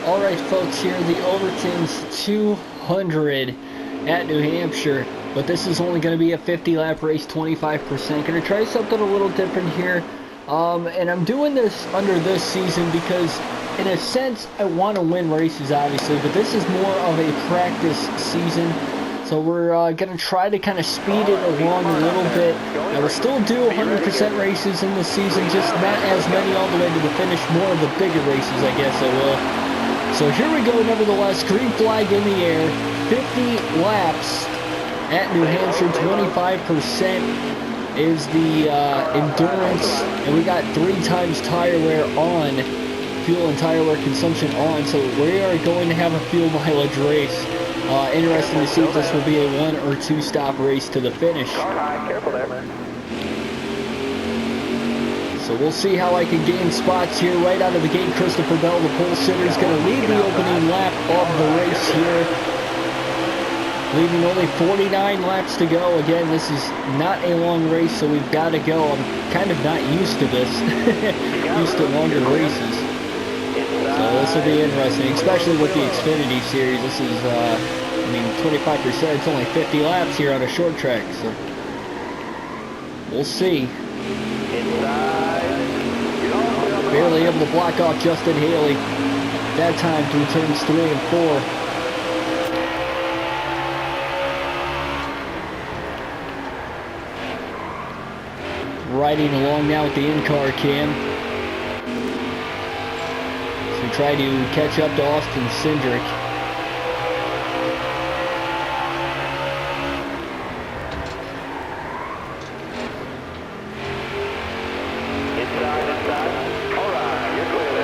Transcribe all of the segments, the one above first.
Alright folks, here the Overtones 200 at New Hampshire, but this is only going to be a 50 lap race, 25%. Going to try something a little different here, and I'm doing this under this season because in a sense I want to win races obviously, but this is more of a practice season. So we're going to try to kind of speed it along a little bit. I will still do 100% races in the season, just not as many all the way to the finish, more of the bigger races I guess I will. So here we go nevertheless, green flag in the air, 50 laps at New Hampshire, 25% is the endurance, and we got 3 times tire wear on, fuel and tire wear consumption on, so we are going to have a fuel mileage race. Interesting to see if this will be a 1 or 2 stop race to the finish. So we'll see how I can gain spots here right out of the gate. Christopher Bell, the pole sitter, is going to lead the opening lap of the race here. Leaving only 49 laps to go. Again, this is not a long race, so we've got to go. I'm kind of not used to this. Used to longer races. So this will be interesting, especially with the Xfinity series. This is, I mean, 25%. It's only 50 laps here on a short track, so we'll see. Barely able to block off Justin Haley that time through turns 3 and 4. Riding along now with the in-car cam. So we try to catch up to Austin Cindric.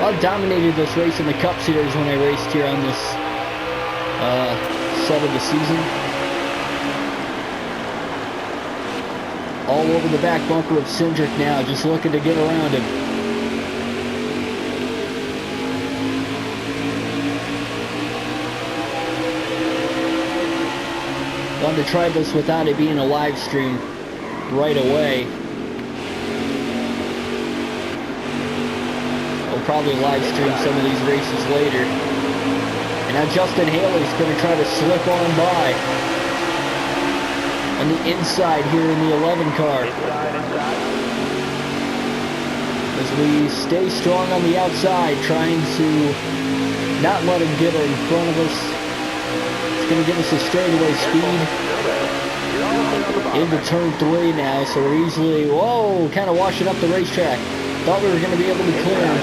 I dominated this race in the Cup Series when I raced here on this set of the season. All over the back bumper of Cindric now, just looking to get around him. Wanted to try this without it being a live stream right away. We'll probably live stream some of these races later. And now Justin Haley's going to try to slip on by on the inside here in the 11 car. As we stay strong on the outside, trying to not let him get in front of us. It's going to give us a straightaway speed into turn 3 now, so we're easily, whoa, kind of washing up the racetrack. Thought we were going to be able to clear him.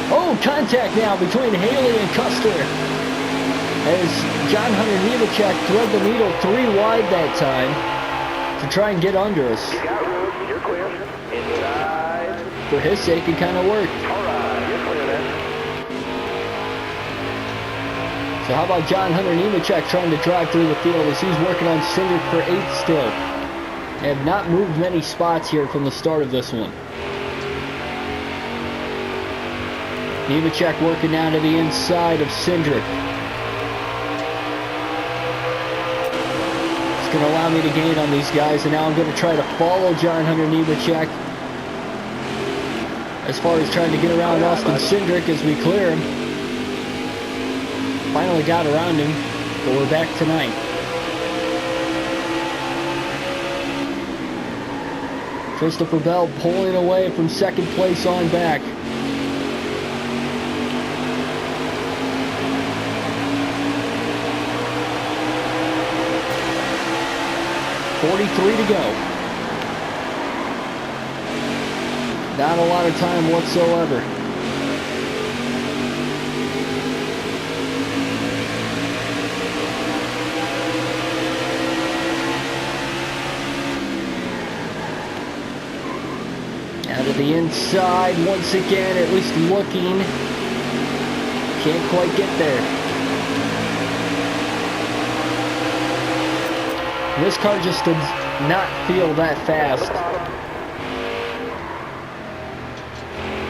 Oh, contact now between Haley and Custer. As John Hunter Nemechek thread the needle 3 wide that time to try and get under us. You got room, you're clear. Inside. For his sake, it kind of worked. Alright, you're clear then. So how about John Hunter Nemechek trying to drive through the field as he's working on Cindric for 8th still. They have not moved many spots here from the start of this one. Nemechek working down to the inside of Cindric. It's going to allow me to gain on these guys, and now I'm going to try to follow John Hunter Nemechek as far as trying to get around Austin Cindric as we clear him. Finally got around him, but we're back tonight. Christopher Bell pulling away from 2nd place on back. .43 to go. Not a lot of time whatsoever. Out of the inside once again, at least looking. Can't quite get there. This car just did not feel that fast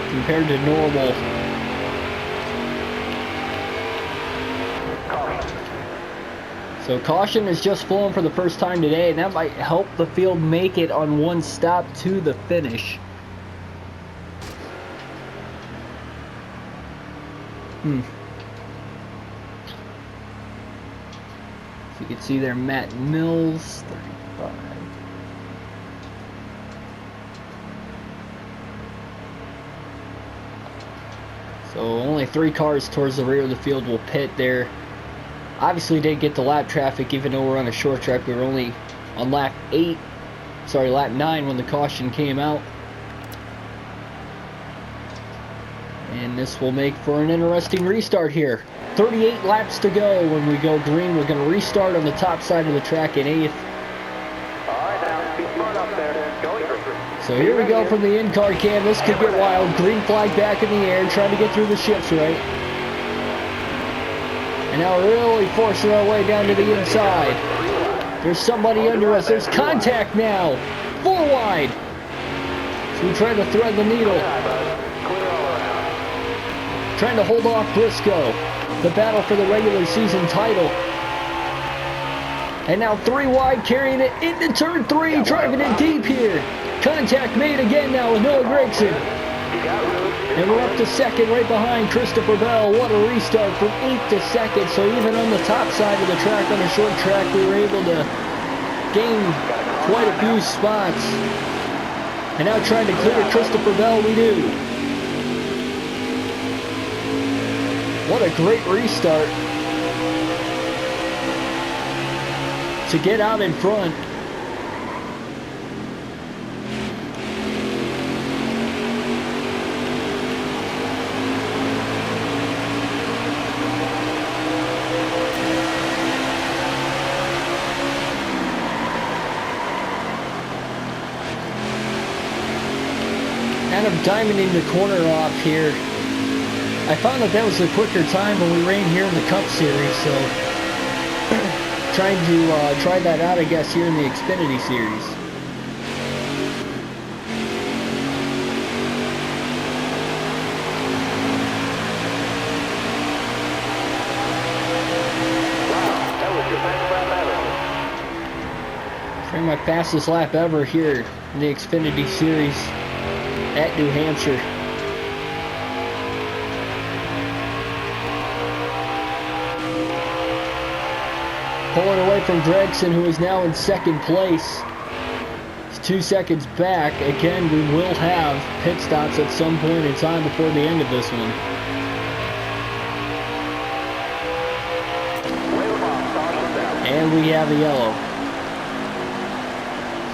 compared to normal. So caution is just flowing for the first time today, and that might help the field make it on one stop to the finish. So you can see there, Matt Mills, 35. So only 3 cars towards the rear of the field will pit there. Obviously didn't get the lap traffic, even though we're on a short track. We were only on lap 9 when the caution came out. And this will make for an interesting restart here. 38 laps to go. When we go green, we're going to restart on the top side of the track in 8th. Alright, now, be smart up there. Going. So here we go from the in-car cam. This could get wild. Green flag back in the air, trying to get through the shifts right. And now we're really forcing our way down to the inside. There's somebody under us. There's contact now. 4 wide. So we try to thread the needle. Trying to hold off Briscoe. The battle for the regular season title. And now 3 wide, carrying it into turn 3, driving it deep here. Contact made again now with Noah Gregson. And we're up to 2nd right behind Christopher Bell. What a restart from 8th to 2nd. So even on the top side of the track, on the short track, we were able to gain quite a few spots. And now trying to clear Christopher Bell, we do. What a great restart to get out in front. Kind of diamonding the corner off here. I found that was a quicker time when we ran here in the Cup Series, so trying to try that out, I guess, here in the Xfinity Series. Wow, that was your fastest lap ever. Trying my fastest lap ever here in the Xfinity Series at New Hampshire. Pulling away from Gregson, who is now in 2nd place. He's 2 seconds back. Again, we will have pit stops at some point in time before the end of this one. And we have a yellow.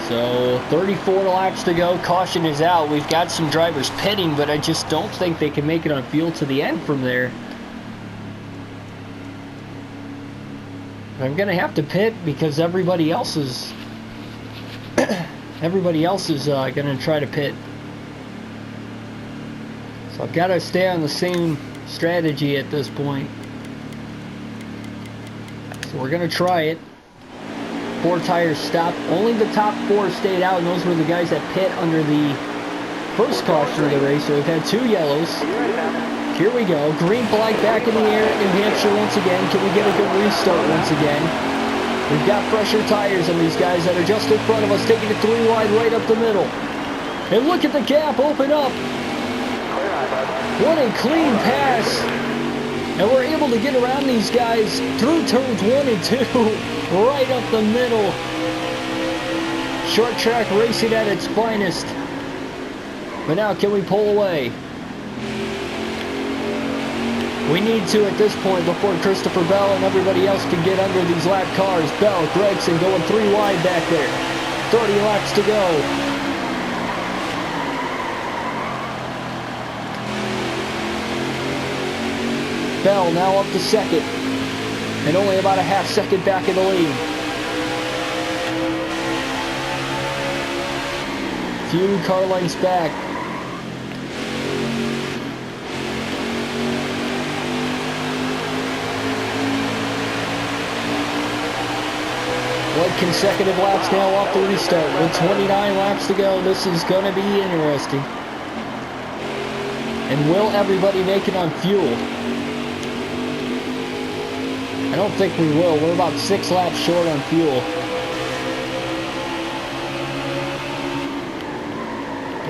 So 34 laps to go. Caution is out. We've got some drivers pitting, but I just don't think they can make it on fuel to the end from there. I'm gonna have to pit because everybody else is gonna try to pit. So I've got to stay on the same strategy at this point. So we're gonna try it. 4 tires stopped. Only the top 4 stayed out, and those were the guys that pit under the first caution of the race. So we've had 2 yellows. Here we go. Green flag back in the air at New Hampshire once again. Can we get a good restart once again? We've got fresher tires on these guys that are just in front of us, taking it 3 wide right up the middle. And look at the gap open up. What a clean pass. And we're able to get around these guys through turns 1 and 2, right up the middle. Short track racing at its finest. But now can we pull away? We need to at this point before Christopher Bell and everybody else can get under these lap cars. Bell, Gregson going 3 wide back there. 30 laps to go. Bell now up to 2nd. And only about a half second back in the lead. Few car lengths back. Consecutive laps now off the restart. With 29 laps to go, this is going to be interesting. And will everybody make it on fuel? I don't think we will. We're about 6 laps short on fuel.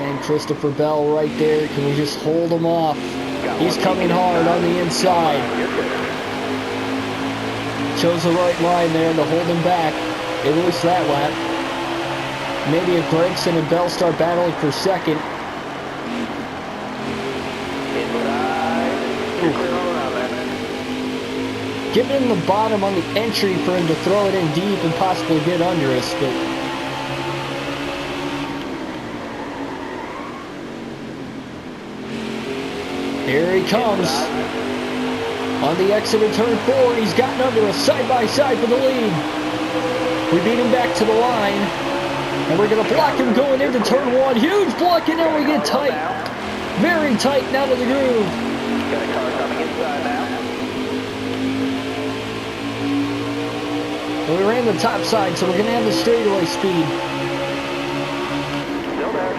And Christopher Bell right there. Can we just hold him off? He's coming hard on the inside. chose the right line there to hold him back, at least that lap. Maybe if Gregson and Bell start battling for second. Give him the bottom on the entry for him to throw it in deep and possibly get under us, but here he comes. On the exit of turn 4, he's gotten under us side by side for the lead. We beat him back to the line, and we're going to block him going into turn 1. Huge block, and now we get tight. Very tight and out of the groove. Got a car coming inside now. We ran the top side, so we're going to have the straightaway speed. Still there.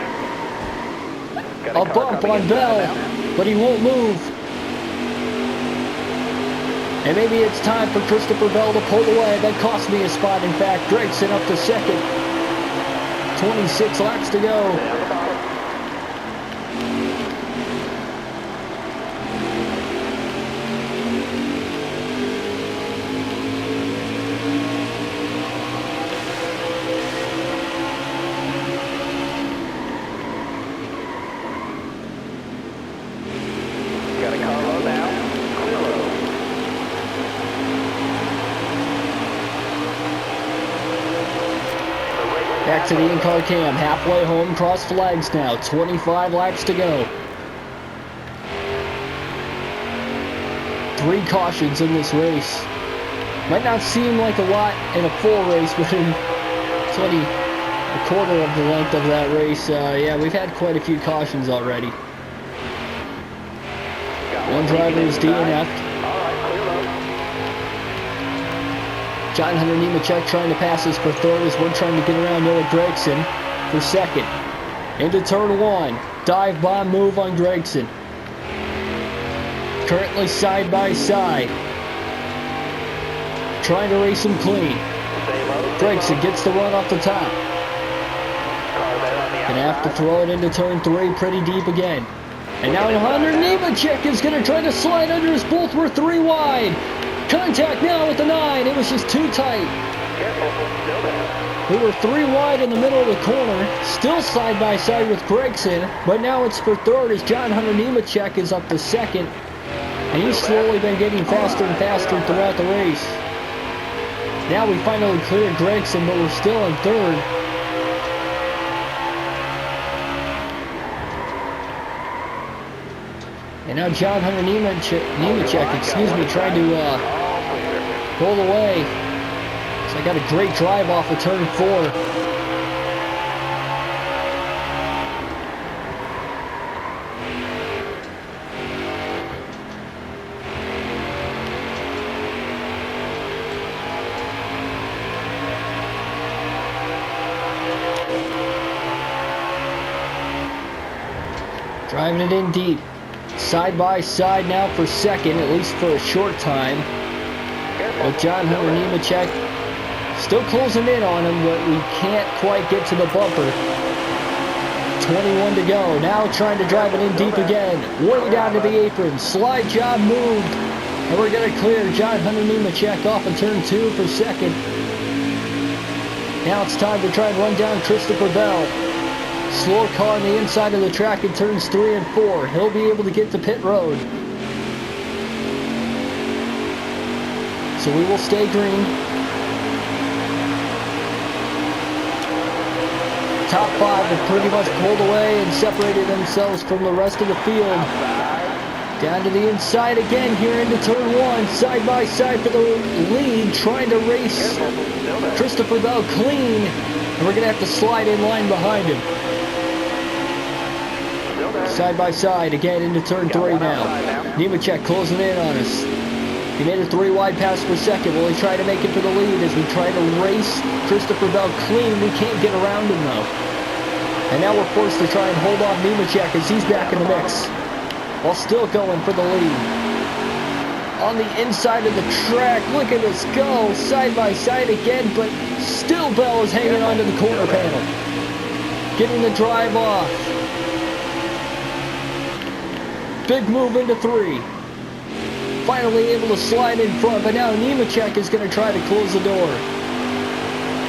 Got A car bump coming on inside Bell, now. but he won't move. And maybe it's time for Christopher Bell to pull away. That cost me a spot, in fact. Gregson up to second. 26 laps to go. Down the bottom. Got a car low now. Clear low. Back to the in-car cam. Halfway home, cross flags now. 25 laps to go. 3 cautions in this race. Might not seem like a lot in a full race, but in a quarter of the length of that race, yeah, we've had quite a few cautions already. One driver is DNF'd. All right, clear low. John Hunter Nemechek trying to pass us for third as we're trying to get around Noah Gregson for second. Into turn 1. Dive bomb move on Gregson. Currently side by side. Trying to race him clean. Stay low. Gregson gets the run off the top. Car there on the Gonna have to outside. throw it into turn 3 pretty deep again. And now Hunter Nemechek is going to try to slide under us. Both were 3 wide. Contact now with the 9. It was just too tight. Careful. Still there. We were 3 wide in the middle of the corner. Still side by side with Gregson. But now it's for third as John Hunter Nemechek is up to second. And he's slowly been getting faster and faster throughout the race. Now we finally cleared Gregson, but we're still in third. And now John Hunter Nemechek, excuse me, trying to pull away. So I got a great drive off of turn 4. Driving it in deep. Side by side now for second, at least for a short time. With John Hunter Nemechek still closing in on him, but we can't quite get to the bumper. 21 to go. Now trying to drive it in deep again. Way down to the apron. Slide job moved. And we're going to clear John Hunter Nemechek off of turn 2 for second. Now it's time to try and run down Christopher Bell. Slow car on the inside of the track in turns 3 and 4. He'll be able to get to pit road. So we will stay green. Top 5 have pretty much pulled away and separated themselves from the rest of the field. Down to the inside again here into turn 1. Side by side for the lead. Trying to race Christopher Bell clean. And we're going to have to slide in line behind him. Side by side again into turn 3 now. Nemechek closing in on us. He made a 3 wide pass per second. Will he try to make it for the lead as we try to race Christopher Bell clean? We can't get around him though. And now we're forced to try and hold off Nemechek as he's back in the mix. While still going for the lead. On the inside of the track, look at us go. Side by side again, but still Bell is hanging onto the corner panel. Getting the drive off. Big move into 3. finally able to slide in front, but now Nemechek is going to try to close the door.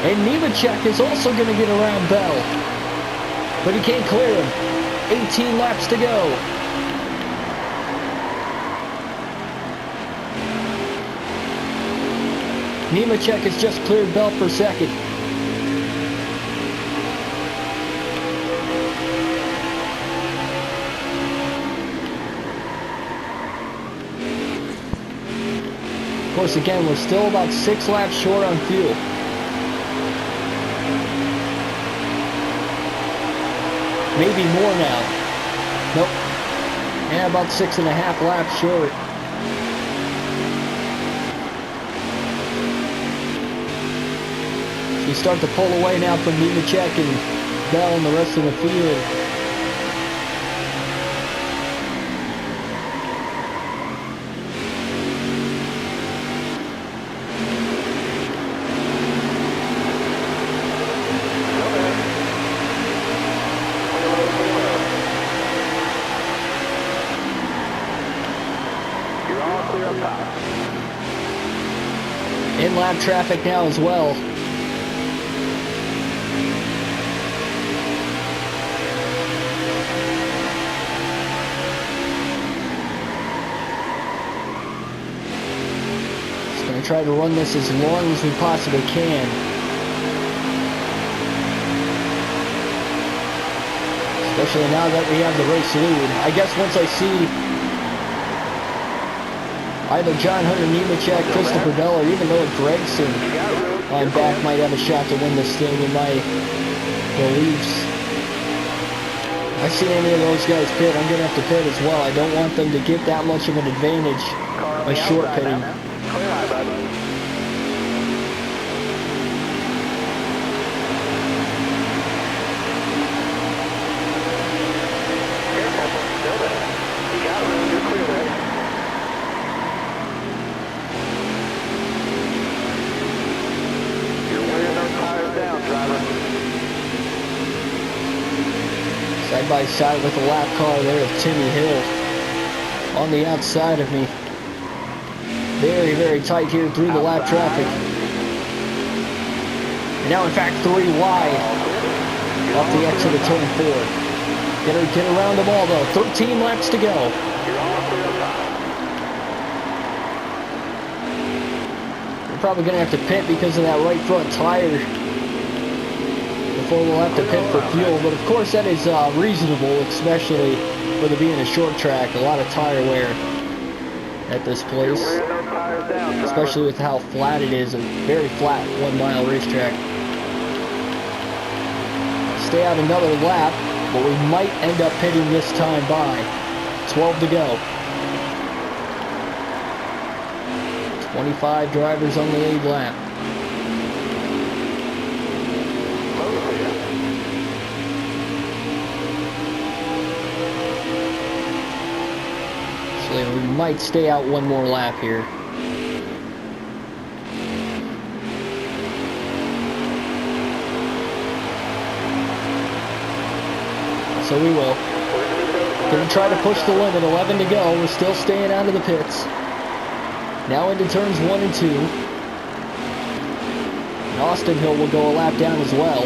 And Nemechek is also going to get around Bell, but he can't clear him. 18 laps to go. Nemechek has just cleared Bell for second. Of course, again, we're still about 6 laps short on fuel. Maybe more now. Nope. Yeah, about 6.5 laps short. So you start to pull away now from Nemechek and Bell and the rest of the field. In-lap traffic now as well. Just going to try to run this as long as we possibly can. Especially now that we have the race lead. I guess once I see either John Hunter, Nemechek, Christopher Bell, or even Noah Gregson on back might have a shot to win this thing in my beliefs. If I see any of those guys pit, I'm going to have to pit as well. I don't want them to get that much of an advantage by short pitting. Side by side with the lap car there of Timmy Hill on the outside of me. Very, very tight here through the lap traffic. And now in fact 3 wide off the exit of turn 4. Get around them all though. 13 laps to go. We're probably going to have to pit because of that right front tire before we'll have to pit for fuel, but of course that is reasonable, especially with it being a short track. A lot of tire wear at this place, especially with how flat it is, a very flat 1 mile racetrack. Stay out another lap, but we might end up pitting this time by. 12 to go. 25 drivers on the lead lap. We might stay out 1 more lap here. So we will. Gonna try to push the limit. 11 to go. We're still staying out of the pits. Now into turns 1 and 2. And Austin Hill will go a lap down as well.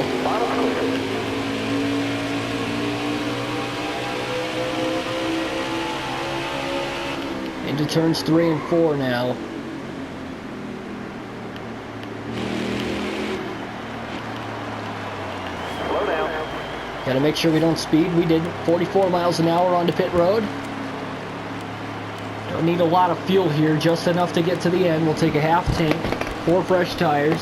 Into turns 3 and 4 now. Slow down. Gotta make sure we don't speed. We did 44 miles an hour onto pit road. Don't need a lot of fuel here, just enough to get to the end. We'll take a half tank, 4 fresh tires.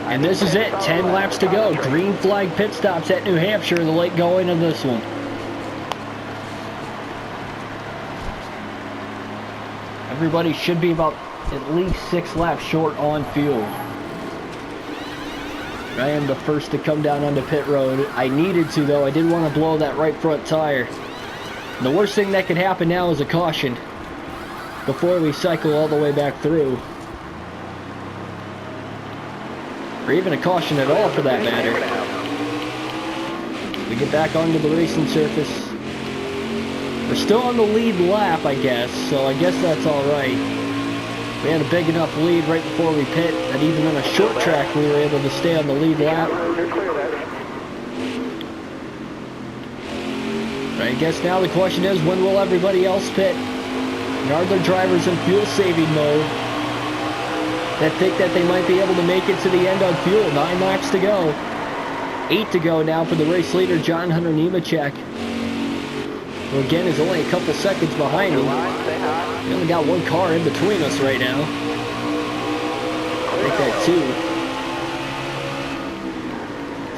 And this is it, 10 laps to go. Green flag pit stops at New Hampshire, the late going of this one. Everybody should be about at least 6 laps short on fuel. I am the first to come down onto pit road. I needed to though, I did want to blow that right front tire. And the worst thing that could happen now is a caution before we cycle all the way back through. Or even a caution at all for that matter. We get back onto the racing surface. We're still on the lead lap, I guess, so I guess that's alright. We had a big enough lead right before we pit that even on a short track we were able to stay on the lead lap. I guess now the question is, when will everybody else pit? And are there drivers in fuel saving mode that think that they might be able to make it to the end on fuel? 9 laps to go. 8 to go now for the race leader, John Hunter Nemechek. Who again is only a couple seconds behind him. We only got one car in between us right now. Make that 2.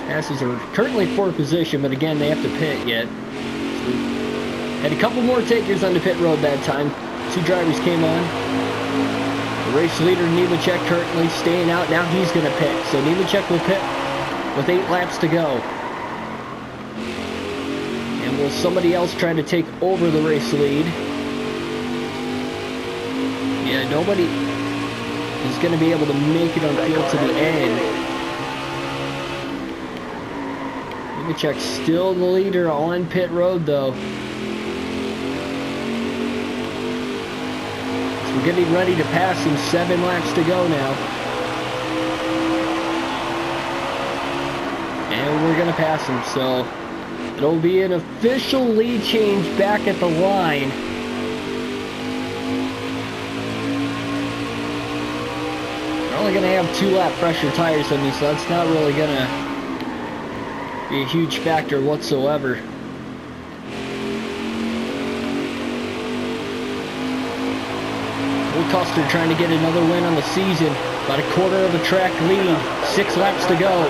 Passes are currently 4th position, but again, they have to pit yet. So had a couple more takers on the pit road that time. 2 drivers came on. The race leader, Nemechek, currently staying out. Now he's going to pit. So Nemechek will pit with 8 laps to go. And will somebody else try to take over the race lead? Yeah, nobody is going to be able to make it on field to the end. Nemechek's still the leader on pit road, though. So we're getting ready to pass him. 7 laps to go now. And we're going to pass him, so it'll be an official lead change back at the line. We're only going to have 2-lap pressure tires on these, so that's not really going to be a huge factor whatsoever. Will Custer trying to get another win on the season. About a quarter of a track lead. 6 laps to go.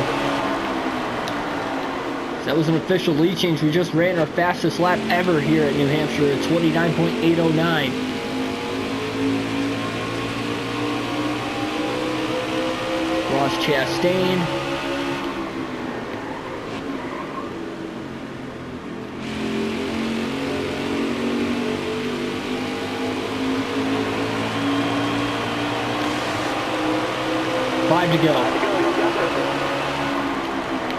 That was an official lead change. We just ran our fastest lap ever here at New Hampshire at 29.809. Ross Chastain. To go.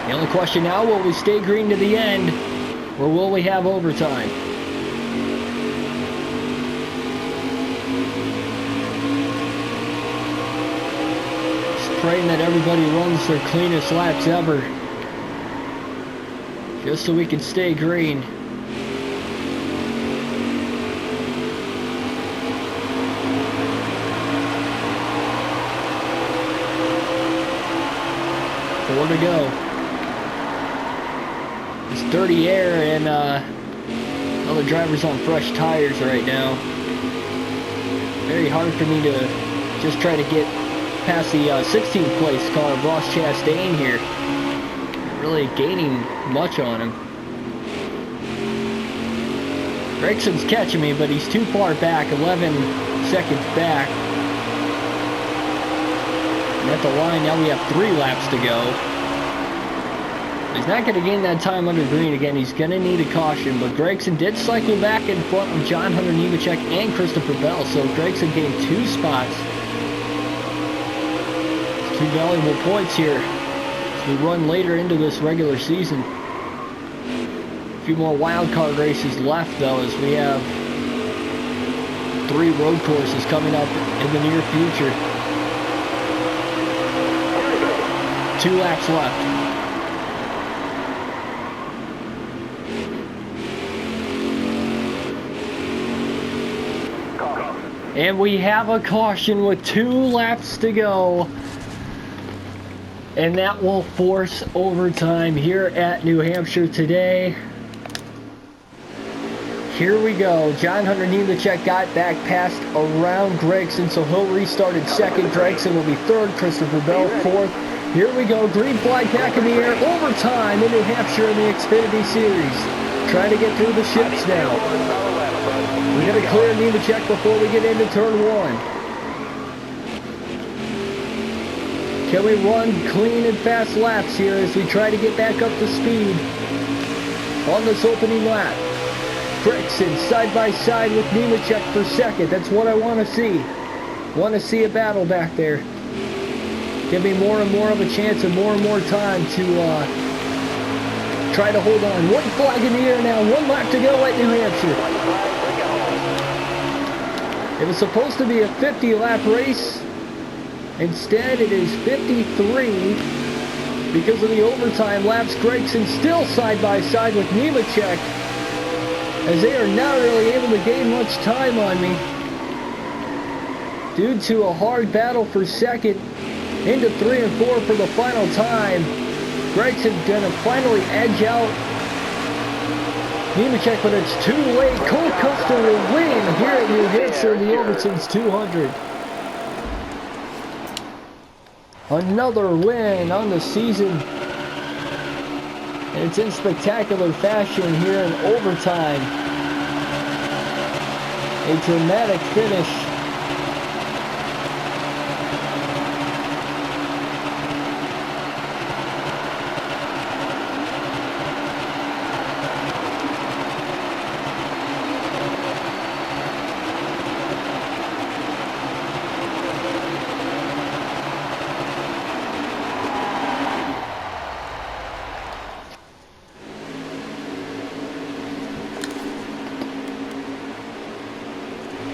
The only question now, will we stay green to the end, or will we have overtime? Just praying that everybody runs their cleanest laps ever, just so we can stay green. Four to go. It's dirty air and all the drivers on fresh tires right now. Very hard for me to just try to get past the 16th place car of Ross Chastain here. Not really gaining much on him. Gregson's catching me, but he's too far back, 11 seconds back. And at the line, now we have 3 laps to go. He's not going to gain that time under green again. He's going to need a caution. But Gregson did cycle back in front of John Hunter Nemechek and Christopher Bell. So Gregson gained 2 spots. 2 valuable points here as we run later into this regular season. A few more wild card races left, though, as we have 3 road courses coming up in the near future. 2 laps left. And we have a caution with 2 laps to go. And that will force overtime here at New Hampshire today. Here we go. John Hunter Nemechek got back past around Gregson, so he'll restart in 2nd. Gregson will be 3rd. Christopher Bell 4th. Here we go. Green flag back in the air. Overtime in New Hampshire in the Xfinity Series. Trying to get through the ships now. We're going to clear Nemechek before we get into turn 1. Can we run clean and fast laps here as we try to get back up to speed on this opening lap? Gregson side by side with Nemechek for 2nd. That's what I want to see. Want to see a battle back there. Give me more and more of a chance and more time to try to hold on. One flag in the air now. One lap to go at New Hampshire. It was supposed to be a 50-lap race. Instead, it is 53 because of the overtime laps. Gregson still side by side with Nemechek, as they are not really able to gain much time on me due to a hard battle for second into 3 and 4 for the final time. Gregson gonna finally edge out Nemechek, but it's too late. Cole Custer will win here at New Hampshire in the Overtones 200. Another win on the season. And it's in spectacular fashion here in overtime. A dramatic finish.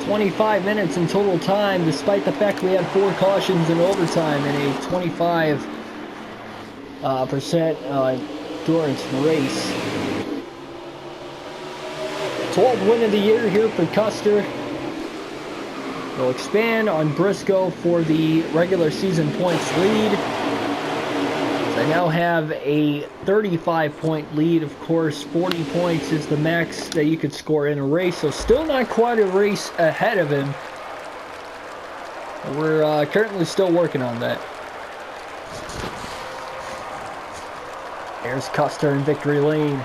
$25 minutes in total time, despite the fact we had 4 cautions in overtime in a 25% endurance race. 12th win of the year here for Custer. They'll expand on Briscoe for the regular season points lead. They now have a 35-point lead. Of course, 40 points is the max that you could score in a race, so still not quite a race ahead of him. We're currently still working on that. There's Custer in victory lane.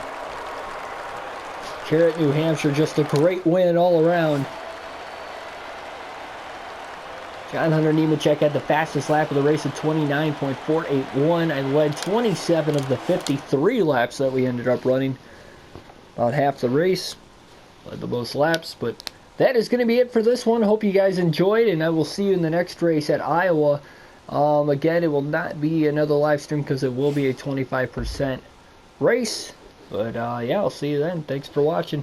Here at New Hampshire, just a great win all around. John Hunter Nemechek had the fastest lap of the race at 29.481. I led 27 of the 53 laps that we ended up running. About half the race. Led the most laps, but that is going to be it for this one. Hope you guys enjoyed, and I will see you in the next race at Iowa. Again, it will not be another live stream because it will be a 25% race. But yeah, I'll see you then. Thanks for watching.